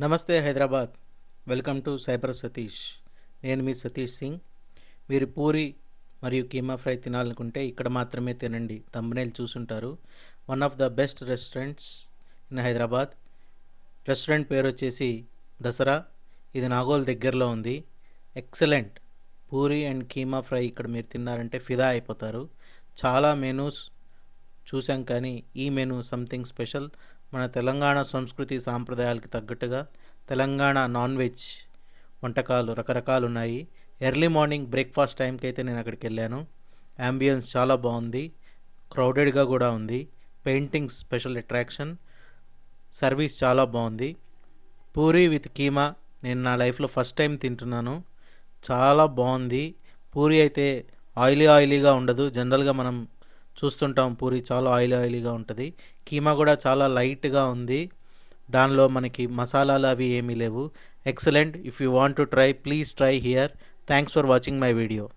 నమస్తే Hyderabad. Welcome to cyber Satish. నేను మీ సతీష్ సింగ్. మీరు పూరి మరియు కీమా ఫ్రై తినాలనుకుంటే ఇక్కడ మాత్రమే తినండి. థంబ్నెయిల్ చూసుంటారు. One of the best restaurants in Hyderabad. Restaurant పేరు వచ్చేసి దసరా. ఇది నాగోల్ దగ్గరలో ఉంది. Excellent puri and keema fry ఇక్కడ మీరు తిన్నారంటే ఫిదా అయిపోతారు. చాలా మెనూస్ చూసాం కానీ ఈ మెనూ సంథింగ్ స్పెషల్. మన తెలంగాణ సంస్కృతి సాంప్రదాయాలకు తగ్గట్టుగా తెలంగాణ నాన్ వెజ్ వంటకాలు రకరకాలు ఉన్నాయి. ఎర్లీ మార్నింగ్ బ్రేక్ఫాస్ట్ టైంకి అయితే నేను అక్కడికి వెళ్ళాను. యాంబియన్స్ చాలా బాగుంది, క్రౌడెడ్గా కూడా ఉంది. పెయింటింగ్స్ స్పెషల్ అట్రాక్షన్, సర్వీస్ చాలా బాగుంది. పూరి విత్ కీమా నేను నా లైఫ్లో ఫస్ట్ టైం తింటున్నాను. చాలా బాగుంది. పూరి అయితే ఆయిలీగా ఉండదు. జనరల్గా మనం చూస్తుంటాం పూరి చాలా ఆయిలీగా ఉంటుంది. కీమా కూడా చాలా లైట్గా ఉంది. దానిలో మనకి మసాలాలు అవి ఏమీ లేవు. Excellent. If you want to try, please try here. Thanks for watching my video.